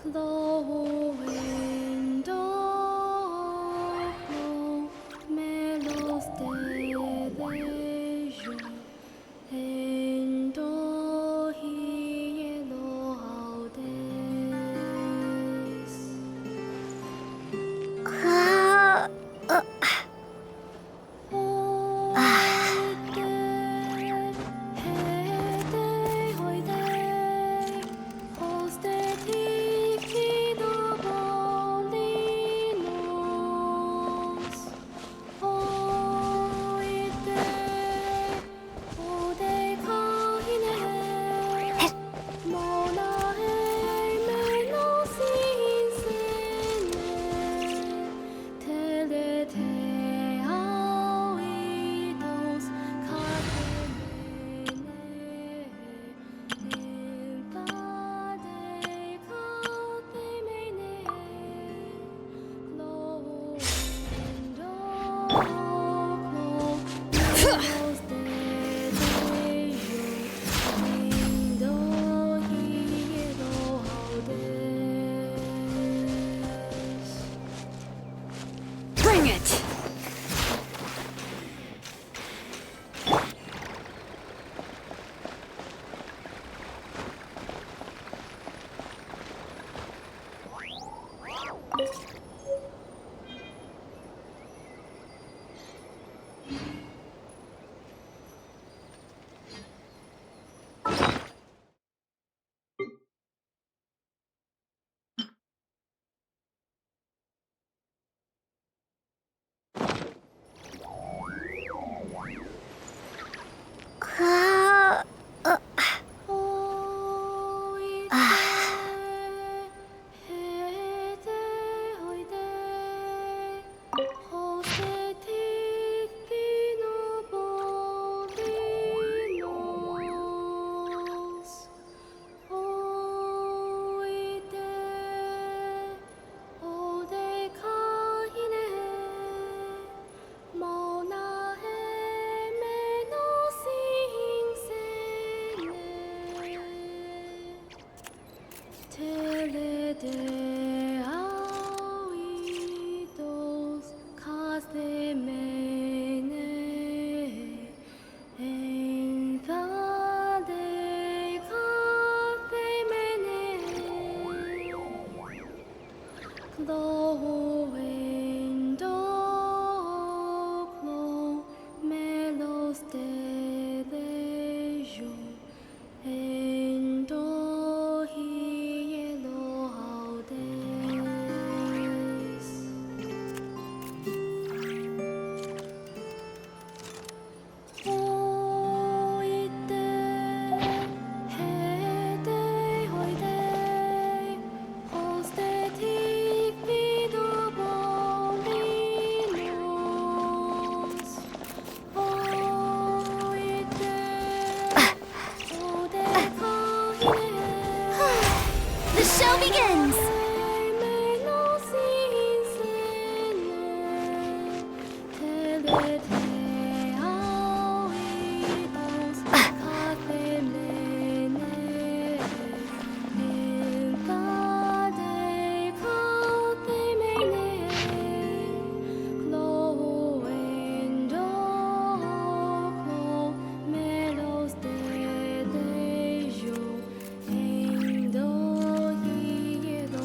Glowing melos de dejo en do hielo haudes. Bring it! Melos de dejo en do hielo haudes. Oite hede hoide hoste tic vido bolinos. Oite ode kahine. The show begins! Menos insene telete auidos catemene infade catemene cloendo melos de dejo en do hielo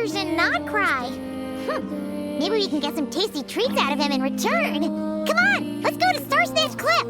version not cry. Maybe we can get some tasty treats out of him in return. Come on, let's go to Star Snatch Cliff.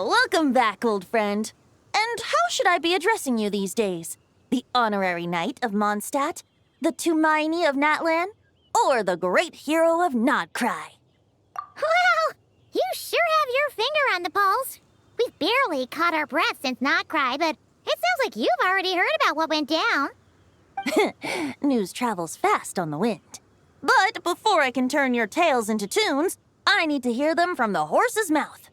Welcome back, old friend. And how should I be addressing you these days? The honorary knight of Mondstadt? The Tumaini of Natlan? Or the great hero of Nodcry? Well, you sure have your finger on the pulse. We've barely caught our breath since Not Cry, but it sounds like you've already heard about what went down. News travels fast on the wind. But before I can turn your tales into tunes, I need to hear them from the horse's mouth.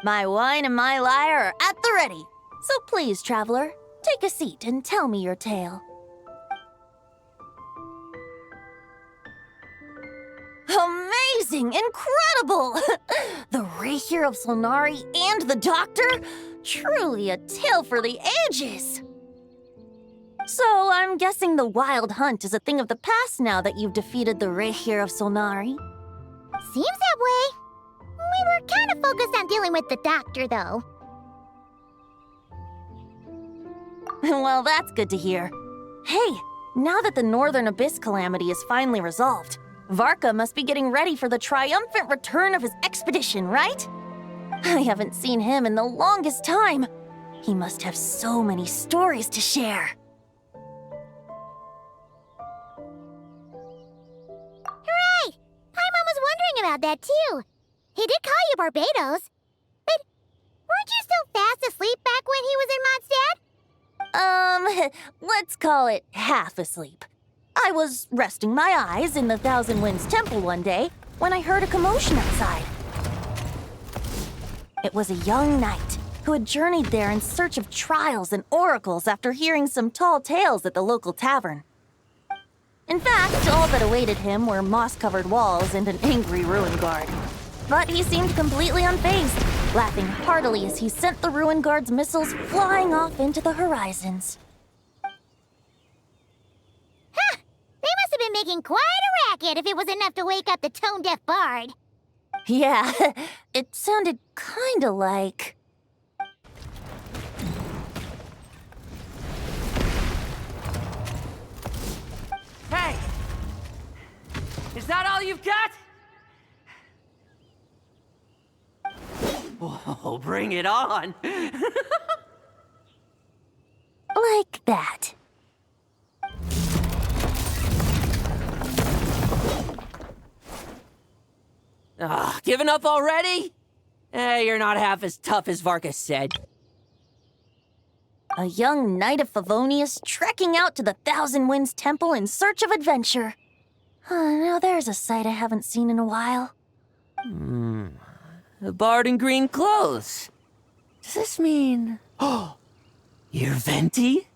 My wine and my lyre are at the ready. So please, traveler, take a seat and tell me your tale. Amazing! Incredible! The Rahier of Solnari and the Doctor? Truly a tale for the ages! So I'm guessing the Wild Hunt is a thing of the past now that you've defeated the Rahier of Solnari? Seems that way. We were kind of focused on dealing with the Doctor, though. Well, that's good to hear. Hey, now that the Northern Abyss calamity is finally resolved, Varka must be getting ready for the triumphant return of his expedition, right? I haven't seen him in the longest time. He must have so many stories to share. Hooray! Paimon was wondering about that, too. He did call you Barbados. But weren't you still fast asleep back when he was in Mondstadt? Let's call it half asleep. I was resting my eyes in the Thousand Winds Temple one day when I heard a commotion outside. It was a young knight who had journeyed there in search of trials and oracles after hearing some tall tales at the local tavern. In fact, all that awaited him were moss-covered walls and an angry ruin guard. But he seemed completely unfazed, laughing heartily as he sent the ruin guard's missiles flying off into the horizons. Huh! They must have been making quite a racket if it was enough to wake up the tone-deaf bard. Yeah, it sounded kinda like... Hey! Is that all you've got? Whoa, bring it on! like that. Giving up already? You're not half as tough as Varka said. A young knight of Favonius trekking out to the Thousand Winds Temple in search of adventure. Now there's a sight I haven't seen in a while. A bard in green clothes. Does this mean... Oh, you're Venti?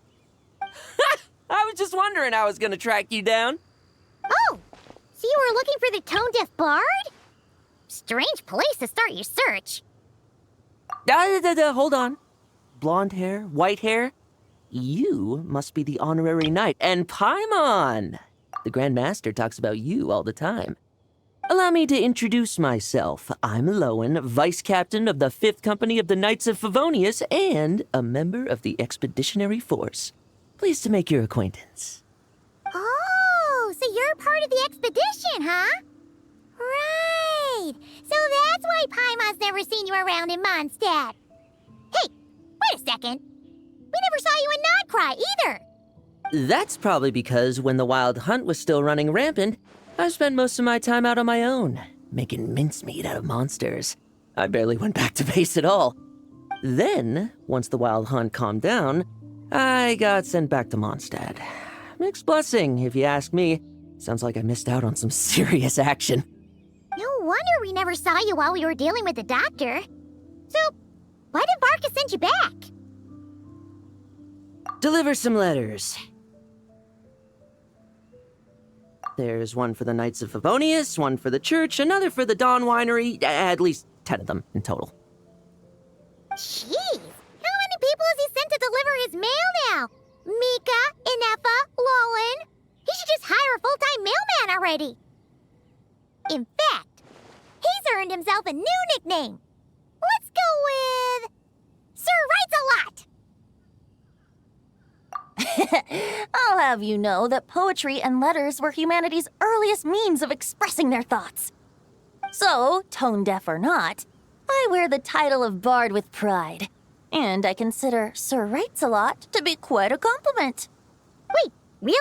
I was just wondering how I was gonna track you down. Oh, so you were looking for the tone-deaf bard? Strange place to start your search. Hold on. Blonde hair, white hair. you must be the honorary knight. And Paimon! The Grand Master talks about you all the time. Allow me to introduce myself. I'm Lowen, Vice Captain of the 5th Company of the Knights of Favonius and a member of the Expeditionary Force. Pleased to make your acquaintance. Oh, so you're part of the expedition, huh? Right. So that's why Paimon's never seen you around in Mondstadt. Hey, wait a second. We never saw you in Nodcry either. That's probably because when the Wild Hunt was still running rampant, I spent most of my time out on my own, making mincemeat out of monsters. I barely went back to base at all. Then, once the Wild Hunt calmed down, I got sent back to Mondstadt. Mixed blessing, if you ask me. Sounds like I missed out on some serious action. No wonder we never saw you while we were dealing with the doctor. So, why did Varka send you back? Deliver some letters. There's one for the Knights of Favonius, one for the church, another for the Dawn Winery, at least 10 of them in total. Jeez, how many people has he sent to deliver his mail now? Mika, Inefa, Lowen. He should just hire a full-time mailman already. In fact, he's earned himself a new nickname. Let's go with Sir Writes-A-Lot. I'll have you know that poetry and letters were humanity's earliest means of expressing their thoughts. So, tone deaf or not, I wear the title of Bard with pride. And I consider Sir Writes-A-Lot to be quite a compliment. Wait, really?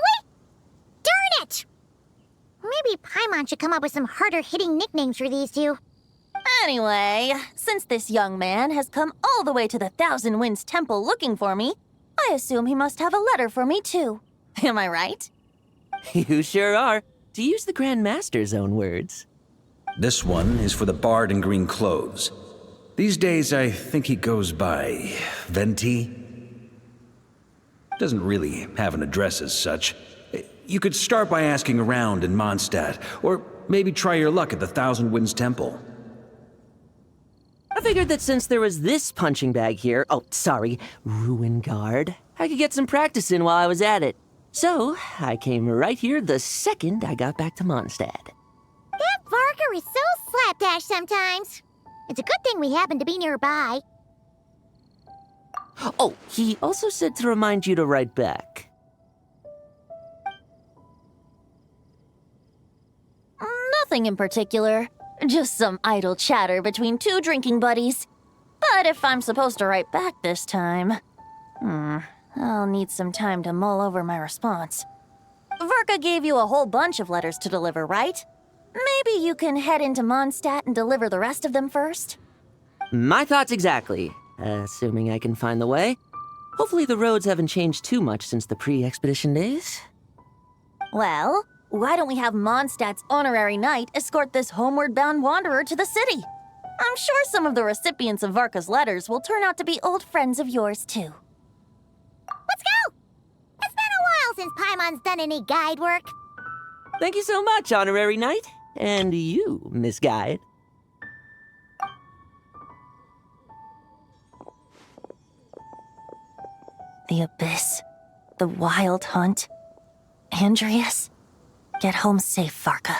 Darn it! Maybe Paimon should come up with some harder-hitting nicknames for these two. Anyway, since this young man has come all the way to the Thousand Winds Temple looking for me, I assume he must have a letter for me too. Am I right? You sure are, to use the Grand Master's own words. This one is for the Bard in green clothes. These days, I think he goes by Venti. Doesn't really have an address as such. You could start by asking around in Mondstadt, or maybe try your luck at the Thousand Winds Temple. I figured that since there was this punching bag here, Ruin Guard, I could get some practice in while I was at it. So, I came right here the second I got back to Mondstadt. That Varka is so slapdash sometimes. It's a good thing we happen to be nearby. Oh, he also said to remind you to write back. Nothing in particular. Just some idle chatter between two drinking buddies. But if I'm supposed to write back this time, I'll need some time to mull over my response. Varka gave you a whole bunch of letters to deliver, right? Maybe you can head into Mondstadt and deliver the rest of them first? My thoughts exactly, assuming I can find the way. Hopefully the roads haven't changed too much since the pre-expedition days. Well, why don't we have Mondstadt's honorary knight escort this homeward-bound wanderer to the city? I'm sure some of the recipients of Varka's letters will turn out to be old friends of yours, too. Let's go! It's been a while since Paimon's done any guide work. Thank you so much, honorary knight. And you, Miss Guide. The Abyss, the Wild Hunt, Andreas. Get home safe, Varka.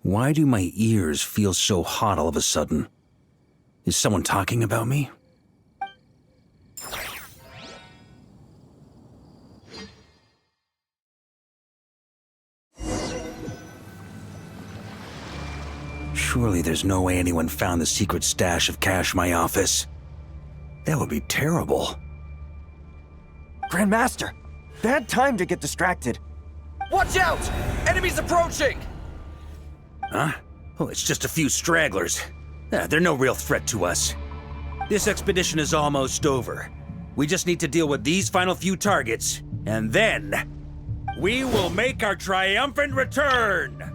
Why do my ears feel so hot all of a sudden? Is someone talking about me? Surely there's no way anyone found the secret stash of cash in my office. That would be terrible. Grandmaster, bad time to get distracted. Watch out! Enemies approaching! Huh? Oh, it's just a few stragglers. They're no real threat to us. This expedition is almost over. We just need to deal with these final few targets, and then we will make our triumphant return!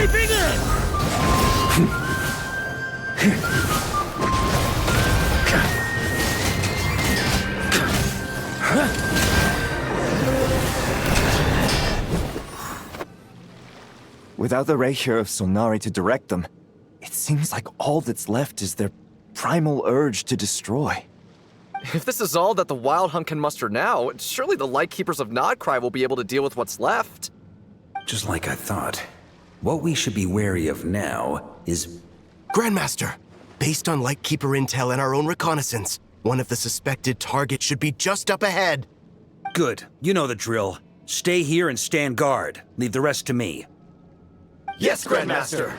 Creeping in! Without the Reikir of Solnari to direct them, it seems like all that's left is their primal urge to destroy. If this is all that the Wild Hunt can muster now, surely the Lightkeepers of Nodcry will be able to deal with what's left. Just like I thought. What we should be wary of now is... Grandmaster, based on Lightkeeper intel and our own reconnaissance, one of the suspected targets should be just up ahead. Good. You know the drill. Stay here and stand guard. Leave the rest to me. Yes, Grandmaster!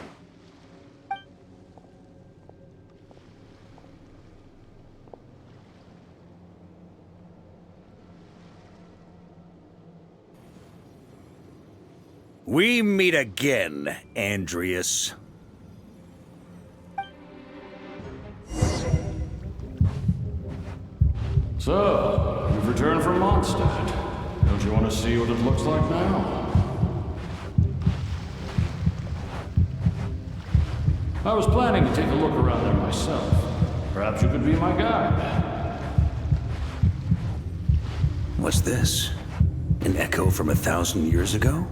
We meet again, Andreas. So, you've returned from Mondstadt. Don't you want to see what it looks like now? I was planning to take a look around there myself. Perhaps you could be my guide. What's this? An echo from 1,000 years ago?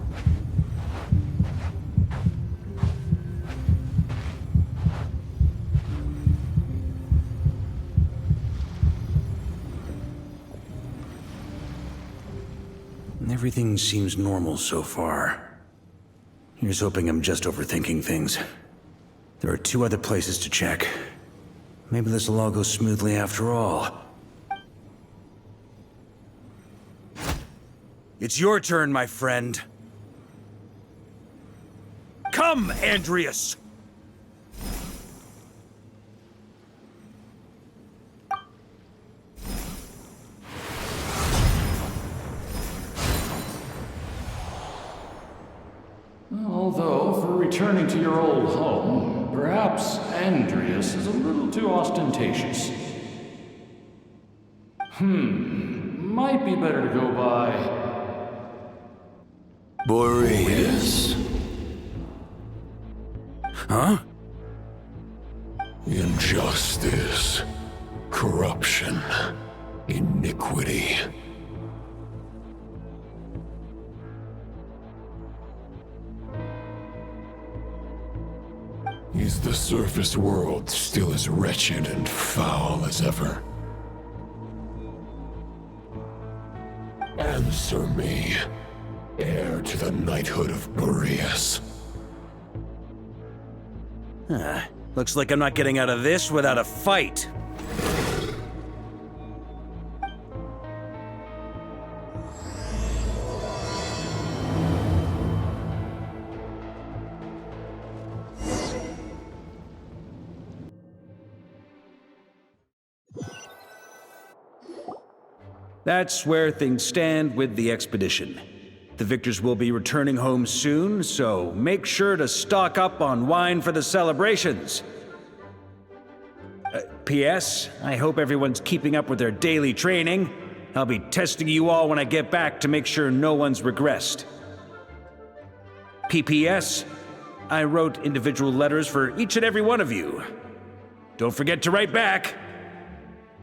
Everything seems normal so far. Here's hoping I'm just overthinking things. There are 2 other places to check. Maybe this will all go smoothly after all. It's your turn, my friend. Come, Andreas! Although, for returning to your old home, perhaps Andreas is a little too ostentatious. Might be better to go by... Boreas. Huh? Injustice. Corruption. Iniquity. Is the surface world still as wretched and foul as ever? Answer me, heir to the knighthood of Boreas. Looks like I'm not getting out of this without a fight. That's where things stand with the expedition. The victors will be returning home soon, so make sure to stock up on wine for the celebrations. P.S. I hope everyone's keeping up with their daily training. I'll be testing you all when I get back to make sure no one's regressed. P.P.S. I wrote individual letters for each and every one of you. Don't forget to write back.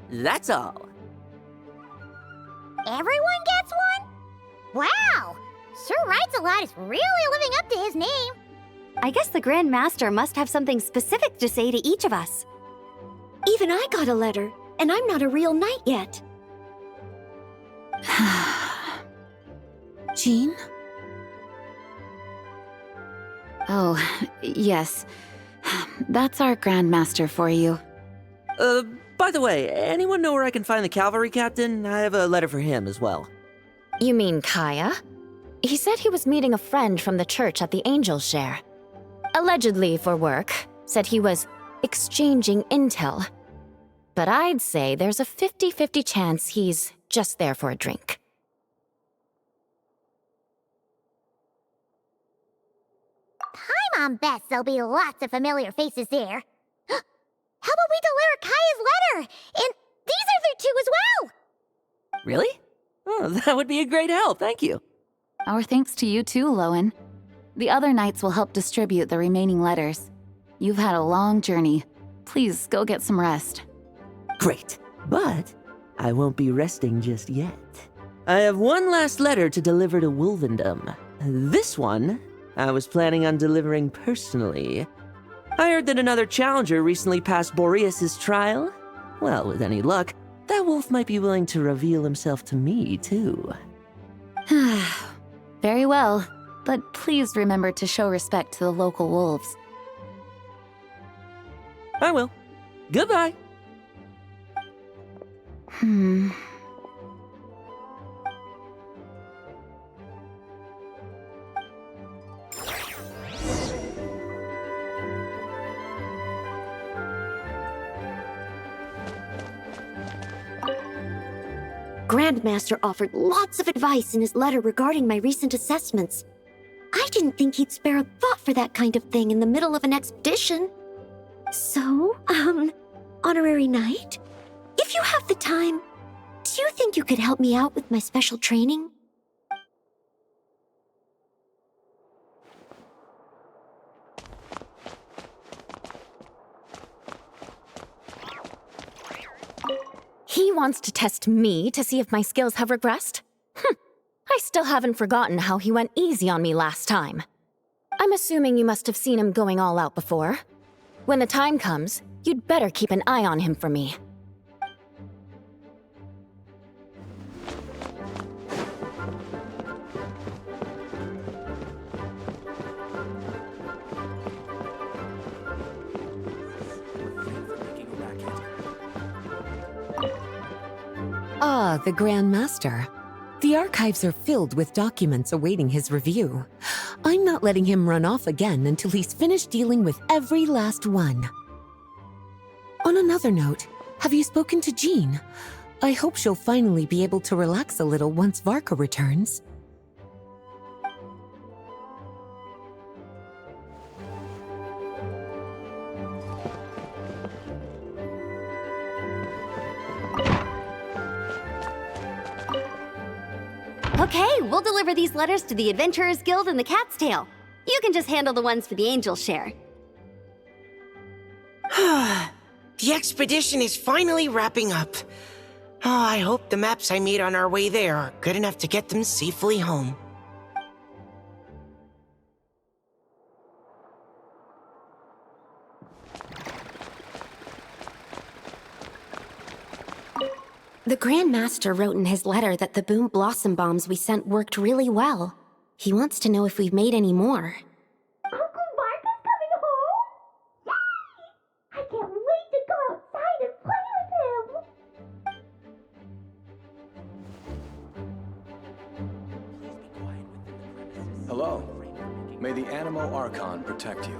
That's all. Everyone gets one? Wow! Sir Writes-A-Lot is really living up to his name. I guess the Grand Master must have something specific to say to each of us. Even I got a letter, and I'm not a real knight yet. Jean? Oh, yes. That's our Grand Master for you. By the way, anyone know where I can find the cavalry captain? I have a letter for him as well. You mean Kaya? He said he was meeting a friend from the church at the Angel's Share. Allegedly for work. Said he was exchanging intel. But I'd say there's a 50-50 chance he's just there for a drink. Paimon bets there'll be lots of familiar faces there. How about we deliver Kaya's letter? And these other 2 as well! Really? Oh, that would be a great help, thank you. Our thanks to you too, Lowen. The other knights will help distribute the remaining letters. You've had a long journey. Please go get some rest. Great, but I won't be resting just yet. I have one last letter to deliver to Wolvendom. This one, I was planning on delivering personally. I heard that another challenger recently passed Boreas's trial. Well, with any luck, that wolf might be willing to reveal himself to me, too. Very well, but please remember to show respect to the local wolves. I will. Goodbye. Grandmaster offered lots of advice in his letter regarding my recent assessments. I didn't think he'd spare a thought for that kind of thing in the middle of an expedition. So, Honorary Knight, if you have the time, do you think you could help me out with my special training? He wants to test me to see if my skills have regressed? I still haven't forgotten how he went easy on me last time. I'm assuming you must have seen him going all out before. When the time comes, you'd better keep an eye on him for me. Ah, the Grand Master. The archives are filled with documents awaiting his review. I'm not letting him run off again until he's finished dealing with every last one. On another note, have you spoken to Jean? I hope she'll finally be able to relax a little once Varka returns. Okay, we'll deliver these letters to the Adventurers Guild and the Cat's Tail. You can just handle the ones for the Angel's share. The expedition is finally wrapping up. Oh, I hope the maps I made on our way there are good enough to get them safely home. The Grand Master wrote in his letter that the Boom Blossom Bombs we sent worked really well. He wants to know if we've made any more. Uncle Varka's coming home? Yay! I can't wait to go outside and play with him. Hello. May the Animo Archon protect you.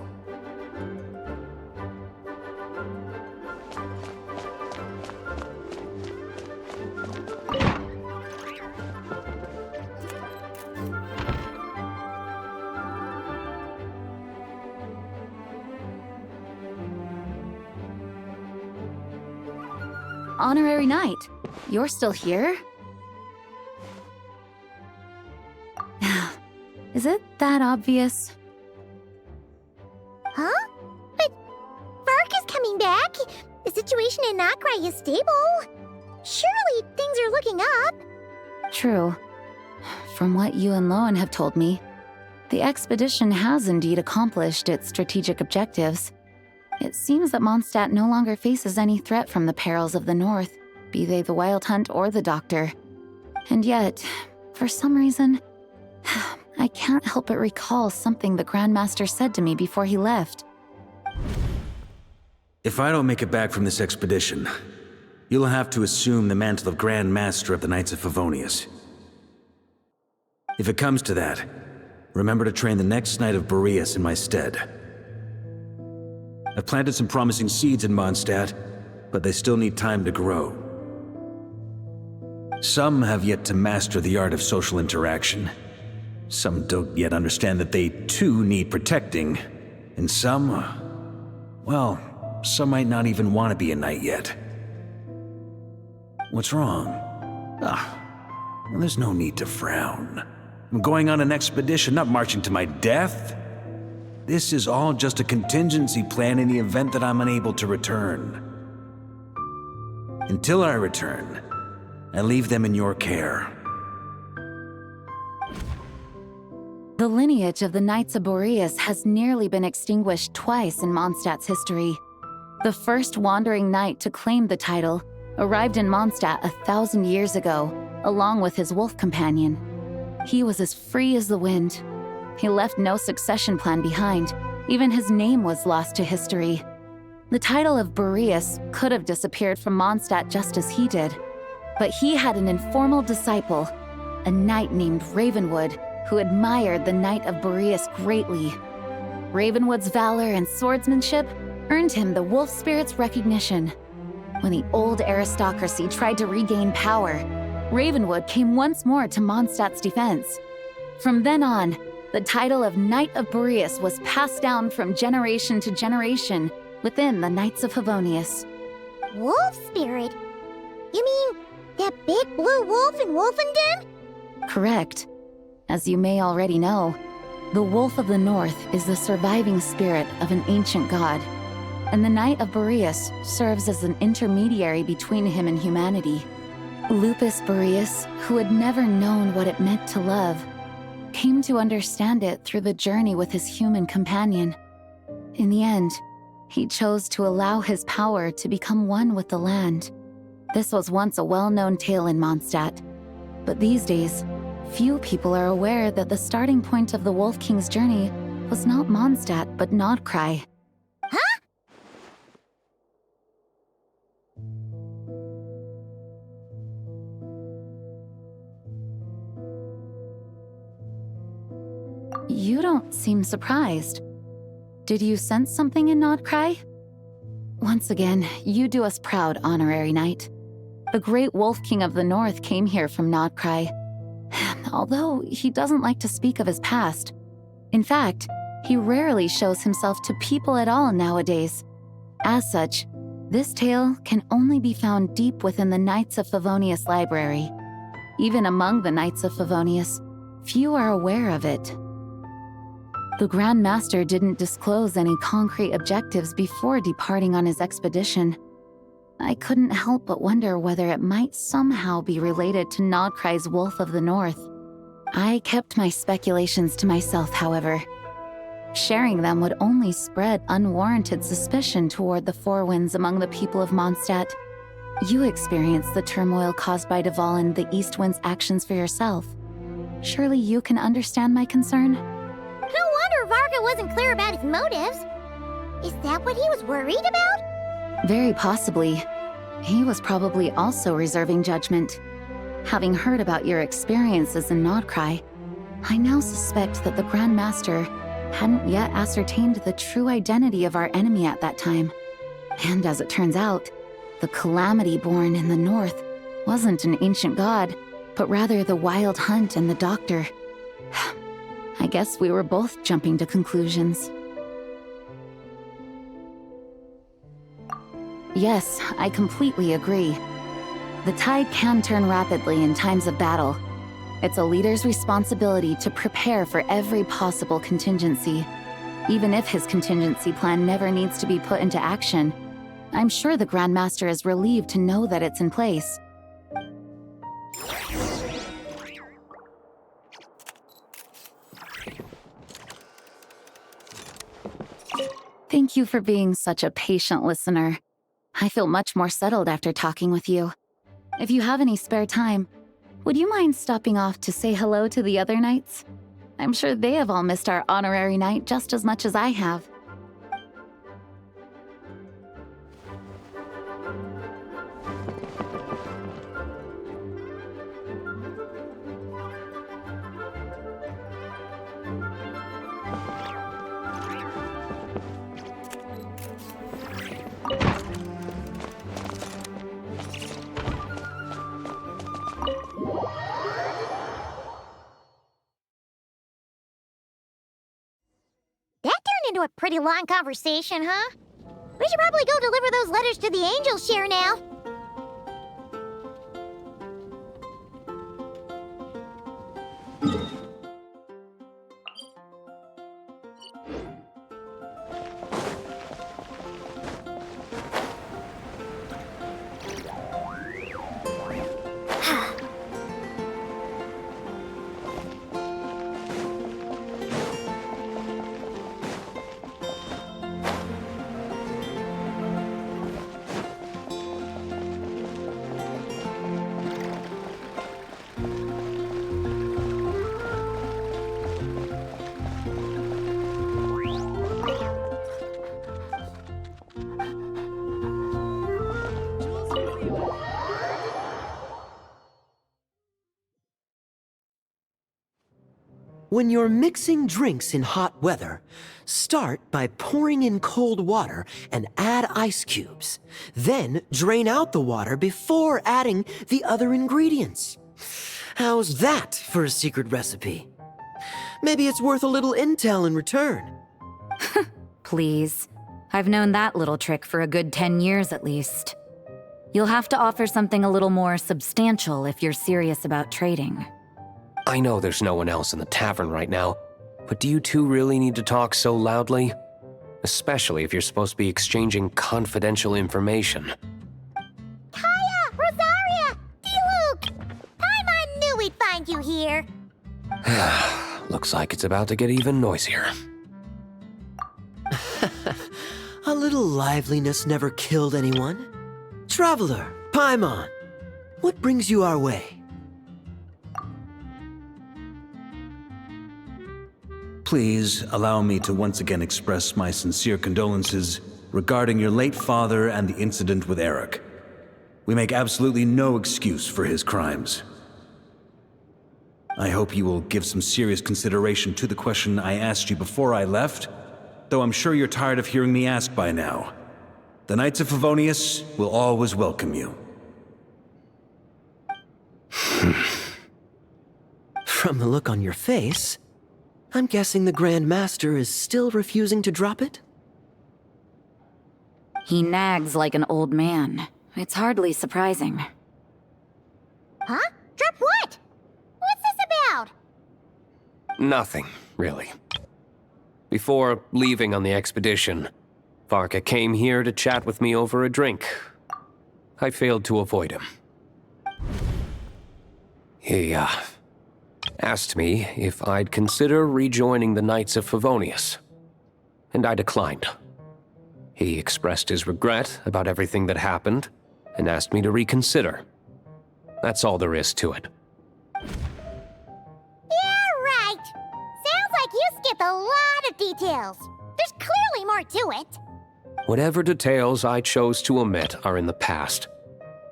Honorary Knight, you're still here? Is it that obvious? Huh? But Varka's coming back. The situation in Nokrai is stable. Surely things are looking up. True. From what you and Lowen have told me, the expedition has indeed accomplished its strategic objectives. It seems that Mondstadt no longer faces any threat from the perils of the North, be they the Wild Hunt or the Doctor. And yet, for some reason, I can't help but recall something the Grandmaster said to me before he left. If I don't make it back from this expedition, you'll have to assume the mantle of Grand Master of the Knights of Favonius. If it comes to that, remember to train the next Knight of Boreas in my stead. I've planted some promising seeds in Mondstadt, but they still need time to grow. Some have yet to master the art of social interaction. Some don't yet understand that they too need protecting. And some, well, some might not even want to be a knight yet. What's wrong? There's no need to frown. I'm going on an expedition, not marching to my death. This is all just a contingency plan in the event that I'm unable to return. Until I return, I leave them in your care. The lineage of the Knights of Boreas has nearly been extinguished twice in Mondstadt's history. The first wandering knight to claim the title arrived in Mondstadt 1,000 years ago, along with his wolf companion. He was as free as the wind. He left no succession plan behind. Even his name was lost to history. The title of Boreas could have disappeared from Mondstadt just as he did. But he had an informal disciple, a knight named Ravenwood, who admired the Knight of Boreas greatly. Ravenwood's valor and swordsmanship earned him the wolf spirit's recognition. When the old aristocracy tried to regain power, Ravenwood came once more to Mondstadt's defense. From then on, the title of Knight of Boreas was passed down from generation to generation within the Knights of Favonius. Wolf spirit? You mean that big blue wolf in Wolfenden? Correct. As you may already know, the Wolf of the North is the surviving spirit of an ancient god, and the Knight of Boreas serves as an intermediary between him and humanity. Lupus Boreas, who had never known what it meant to love, came to understand it through the journey with his human companion. In the end, he chose to allow his power to become one with the land. This was once a well-known tale in Mondstadt, but these days, few people are aware that the starting point of the Wolf King's journey was not Mondstadt, but Nodcry. Huh? You don't seem surprised. Did you sense something in Nodcry? Once again, you do us proud, Honorary Knight. The great Wolf King of the North came here from Nodcry. Although he doesn't like to speak of his past. In fact, he rarely shows himself to people at all nowadays. As such, this tale can only be found deep within the Knights of Favonius library. Even among the Knights of Favonius, few are aware of it. The Grand Master didn't disclose any concrete objectives before departing on his expedition. I couldn't help but wonder whether it might somehow be related to Nodcry's Wolf of the North. I kept my speculations to myself, however. Sharing them would only spread unwarranted suspicion toward the Four Winds among the people of Mondstadt. You experienced the turmoil caused by Duval and the East Wind's actions for yourself. Surely you can understand my concern? No wonder Varga wasn't clear about his motives. Is that what he was worried about? Very possibly. He was probably also reserving judgment. Having heard about your experiences in Nodcry, I now suspect that the Grand Master hadn't yet ascertained the true identity of our enemy at that time. And as it turns out, the calamity born in the north wasn't an ancient god, but rather the Wild Hunt and the Doctor. I guess we were both jumping to conclusions. Yes, I completely agree. The tide can turn rapidly in times of battle. It's a leader's responsibility to prepare for every possible contingency. Even if his contingency plan never needs to be put into action, I'm sure the Grand Master is relieved to know that it's in place. Thank you for being such a patient listener. I feel much more settled after talking with you. If you have any spare time, would you mind stopping off to say hello to the other knights? I'm sure they have all missed our honorary knight just as much as I have. Into a pretty long conversation, huh? We should probably go deliver those letters to the Angels Share now. When you're mixing drinks in hot weather, start by pouring in cold water and add ice cubes. Then drain out the water before adding the other ingredients. How's that for a secret recipe? Maybe it's worth a little intel in return. Please. I've known that little trick for a good 10 years at least. You'll have to offer something a little more substantial if you're serious about trading. I know there's no one else in the tavern right now, but do you two really need to talk so loudly? Especially if you're supposed to be exchanging confidential information. Kaya! Rosaria! D-Luke! Paimon knew we'd find you here. Looks like it's about to get even noisier. A little liveliness never killed anyone. Traveler, Paimon, what brings you our way? Please allow me to once again express my sincere condolences regarding your late father and the incident with Eric. We make absolutely no excuse for his crimes. I hope you will give some serious consideration to the question I asked you before I left, though I'm sure you're tired of hearing me ask by now. The Knights of Favonius will always welcome you. From the look on your face, I'm guessing the Grand Master is still refusing to drop it? He nags like an old man. It's hardly surprising. Huh? Drop what? What's this about? Nothing, really. Before leaving on the expedition, Varka came here to chat with me over a drink. I failed to avoid him. He, asked me if I'd consider rejoining the Knights of Favonius, and I declined. He expressed his regret about everything that happened, and asked me to reconsider. That's all there is to it. Yeah, right. Sounds like you skipped a lot of details. There's clearly more to it. Whatever details I chose to omit are in the past.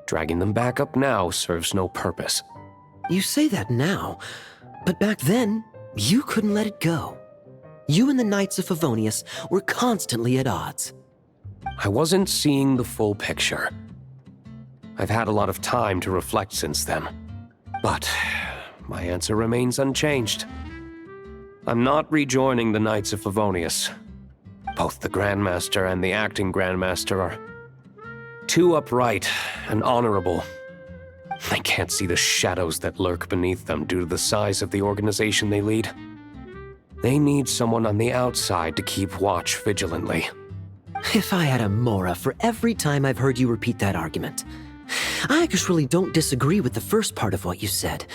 Dragging them back up now serves no purpose. You say that now, but back then, you couldn't let it go. You and the Knights of Favonius were constantly at odds. I wasn't seeing the full picture. I've had a lot of time to reflect since then. But my answer remains unchanged. I'm not rejoining the Knights of Favonius. Both the Grandmaster and the acting Grandmaster are too upright and honorable. I can't see the shadows that lurk beneath them due to the size of the organization they lead. They need someone on the outside to keep watch vigilantly. If I had a Mora for every time I've heard you repeat that argument. I actually don't disagree with the first part of what you said,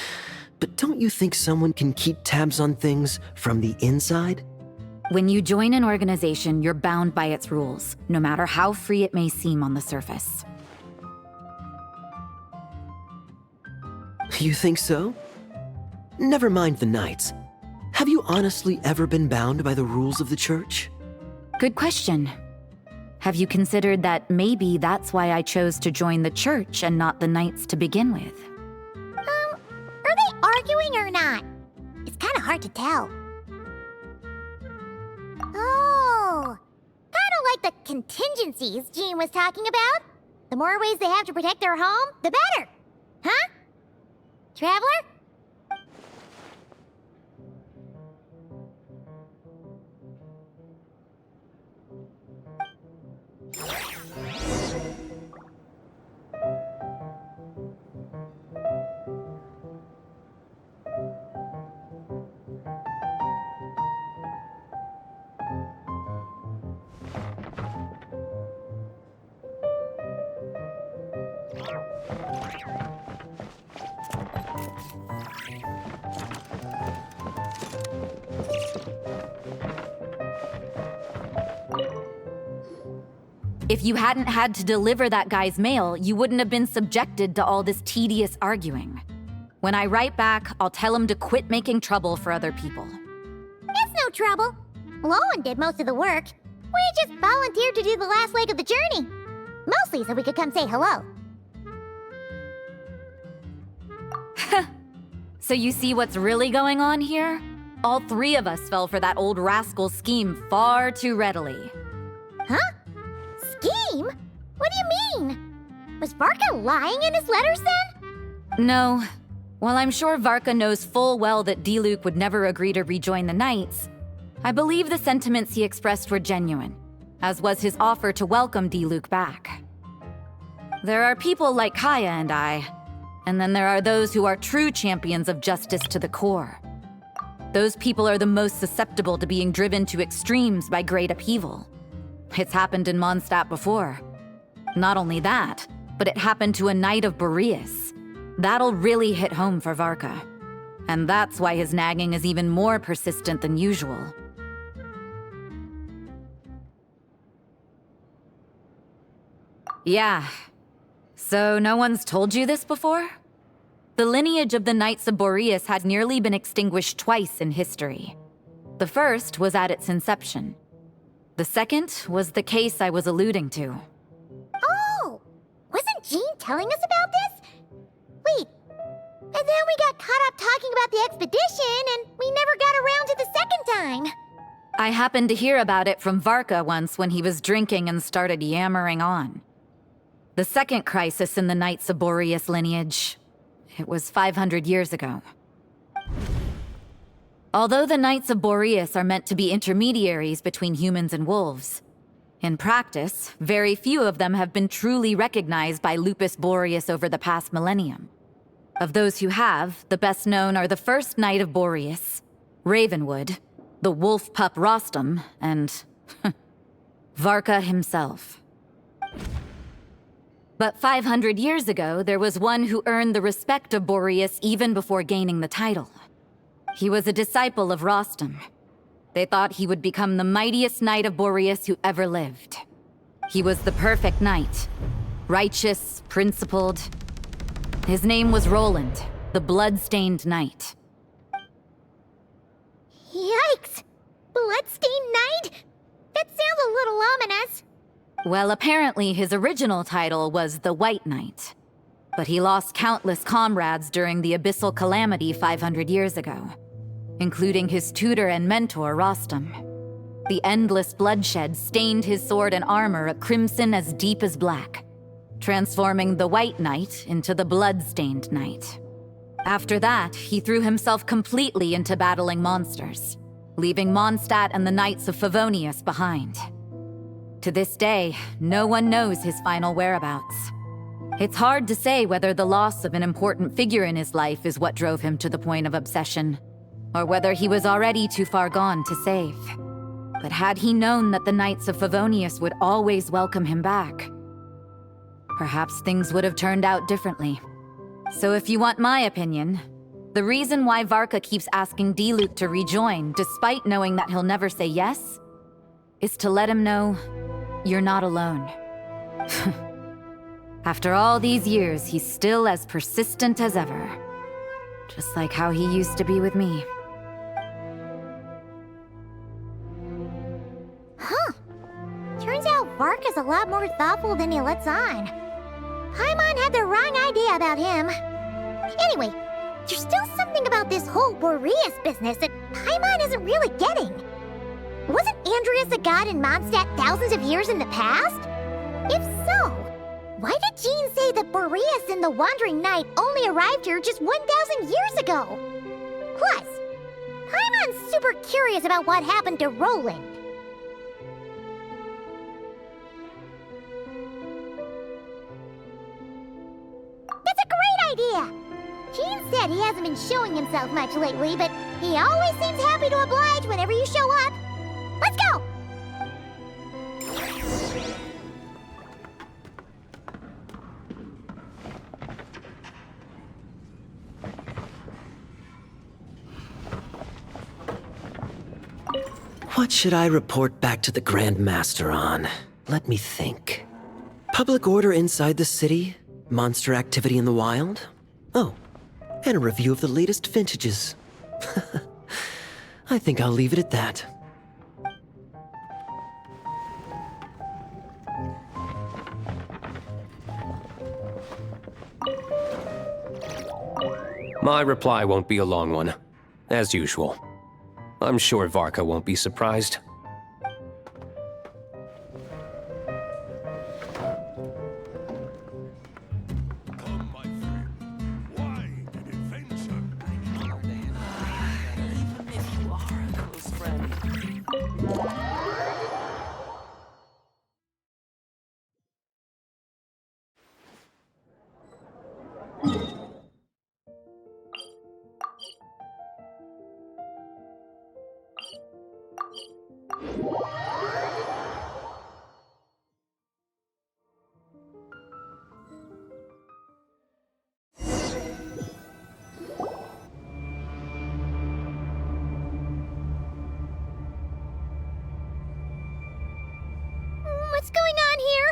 but don't you think someone can keep tabs on things from the inside? When you join an organization, you're bound by its rules, no matter how free it may seem on the surface. You think so? Never mind the Knights. Have you honestly ever been bound by the rules of the Church? Good question. Have you considered that maybe that's why I chose to join the Church and not the Knights to begin with? Are they arguing or not? It's kind of hard to tell. Oh, kind of like the contingencies Jean was talking about. The more ways they have to protect their home, the better. Huh? Traveler? If you hadn't had to deliver that guy's mail, you wouldn't have been subjected to all this tedious arguing. When I write back, I'll tell him to quit making trouble for other people. It's no trouble. Lowen did most of the work. We just volunteered to do the last leg of the journey. Mostly so we could come say hello. So you see what's really going on here? All three of us fell for that old rascal's scheme far too readily. Huh? Scheme? What do you mean? Was Varka lying in his letters then? No. While I'm sure Varka knows full well that Diluc would never agree to rejoin the Knights, I believe the sentiments he expressed were genuine, as was his offer to welcome Diluc back. There are people like Kaya and I, and then there are those who are true champions of justice to the core. Those people are the most susceptible to being driven to extremes by great upheaval. It's happened in Mondstadt before. Not only that, but it happened to a Knight of Boreas. That'll really hit home for Varka. And that's why his nagging is even more persistent than usual. Yeah. So no one's told you this before? The lineage of the Knights of Boreas had nearly been extinguished twice in history. The first was at its inception. The second was the case I was alluding to. Oh! Wasn't Jean telling us about this? Wait, and then we got caught up talking about the expedition, and we never got around to the second time. I happened to hear about it from Varka once when he was drinking and started yammering on. The second crisis in the Knights of Boreas lineage. It was 500 years ago. Although the Knights of Boreas are meant to be intermediaries between humans and wolves, in practice, very few of them have been truly recognized by Lupus Boreas over the past millennium. Of those who have, the best known are the first Knight of Boreas, Ravenwood, the wolf pup Rostam, and Varka himself. But 500 years ago, there was one who earned the respect of Boreas even before gaining the title. He was a disciple of Rostam. They thought he would become the mightiest Knight of Boreas who ever lived. He was the perfect knight. Righteous, principled. His name was Roland, the blood-stained knight. Yikes! Bloodstained Knight? That sounds a little ominous. Well, apparently his original title was the White Knight. But he lost countless comrades during the Abyssal Calamity 500 years ago, including his tutor and mentor, Rostam. The endless bloodshed stained his sword and armor a crimson as deep as black, transforming the White Knight into the Blood-Stained Knight. After that, he threw himself completely into battling monsters, leaving Mondstadt and the Knights of Favonius behind. To this day, no one knows his final whereabouts. It's hard to say whether the loss of an important figure in his life is what drove him to the point of obsession, or whether he was already too far gone to save. But had he known that the Knights of Favonius would always welcome him back, perhaps things would have turned out differently. So if you want my opinion, the reason why Varka keeps asking Diluc to rejoin, despite knowing that he'll never say yes, is to let him know you're not alone. After all these years, he's still as persistent as ever. Just like how he used to be with me. Huh. Turns out Varka's a lot more thoughtful than he lets on. Paimon had the wrong idea about him. Anyway, there's still something about this whole Boreas business that Paimon isn't really getting. Wasn't Andreas a god in Mondstadt thousands of years in the past? If so, why did Jean say that Boreas and the Wandering Knight only arrived here just 1,000 years ago? Plus, Paimon's super curious about what happened to Roland. That's a great idea! Jean said he hasn't been showing himself much lately, but he always seems happy to oblige whenever you show up. Let's go! What should I report back to the Grand Master on? Let me think. Public order inside the city? Monster activity in the wild? Oh, and a review of the latest vintages. I think I'll leave it at that. My reply won't be a long one, as usual. I'm sure Varka won't be surprised. What's going on here?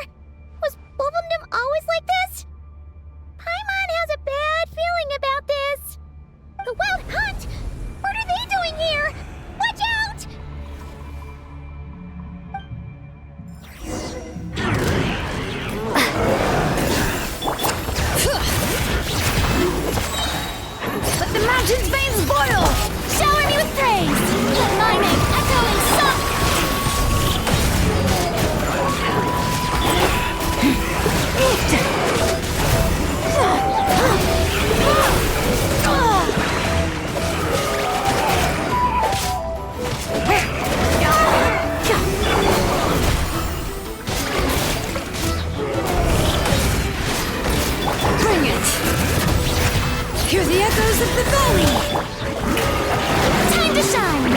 Was Wolfendom always like this? Paimon has a bad feeling about this. The Wild Hunt? What are they doing here? Watch out! Let the mountain's veins boil! Shower me with praise! Let my name echo in song! Bring it! Hear the echoes of the valley! Time to shine!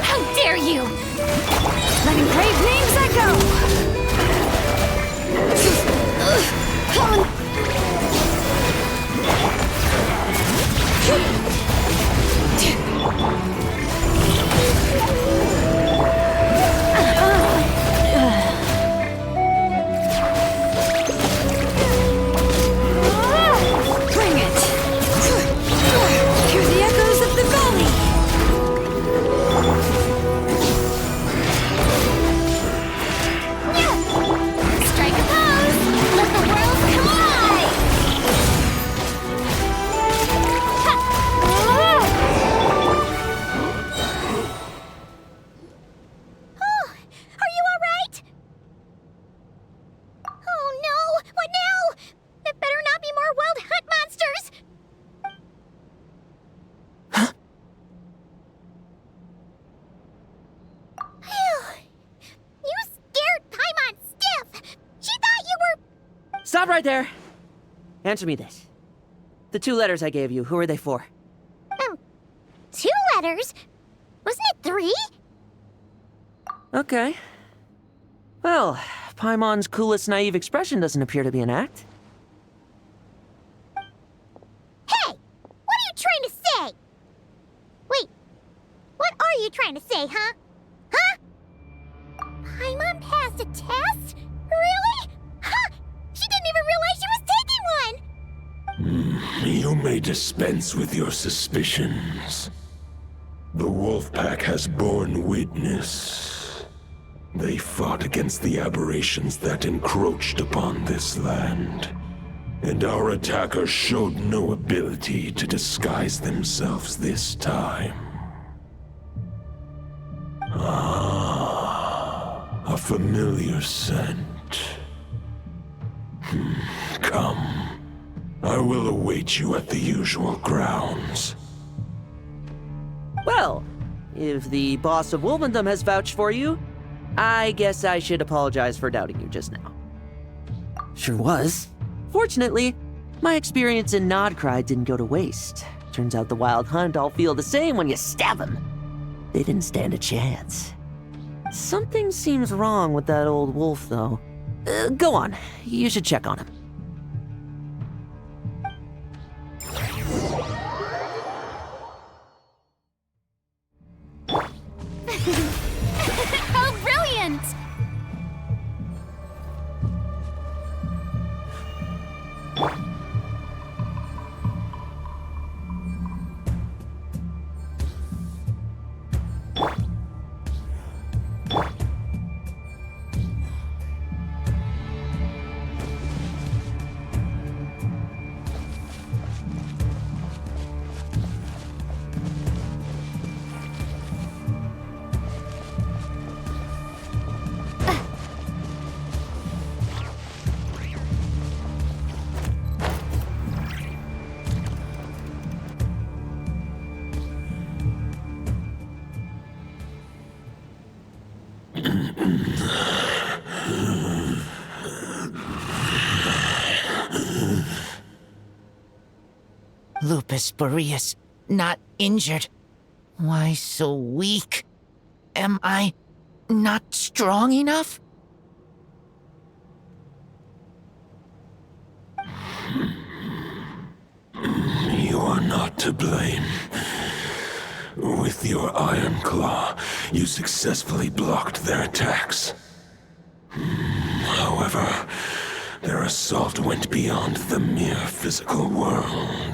How dare you! Letting brave names echo! Bring it! Hear the echoes of the valley! Strike a pose! Let the world come alive! Oh, are you alright? Oh no! What now? There better not be more Wild Hunt monsters! You scared Paimon stiff! She thought you were... Stop right there! Answer me this. The 2 letters I gave you, who are they for? 2 letters? Wasn't it 3? Okay. Well, Paimon's coolest naive expression doesn't appear to be an act. Hey! What are you trying to say? Wait, what are you trying to say, huh? Huh? Paimon passed a test? Really? Huh! She didn't even realize she was taking one! You may dispense with your suspicions. The wolf pack has borne witness. They fought against the aberrations that encroached upon this land, and our attackers showed no ability to disguise themselves this time. A familiar scent. Come. I will await you at the usual grounds. Well, if the boss of Wolfendom has vouched for you, I guess I should apologize for doubting you just now. Sure was. Fortunately, my experience in Nodcry didn't go to waste. Turns out the Wild Hunt all feel the same when you stab them. They didn't stand a chance. Something seems wrong with that old wolf, though. Go on. You should check on him. How brilliant! Lupus Boreas, not injured. Why so weak? Am I not strong enough? You are not to blame. With your Iron Claw, you successfully blocked their attacks. However, their assault went beyond the mere physical world.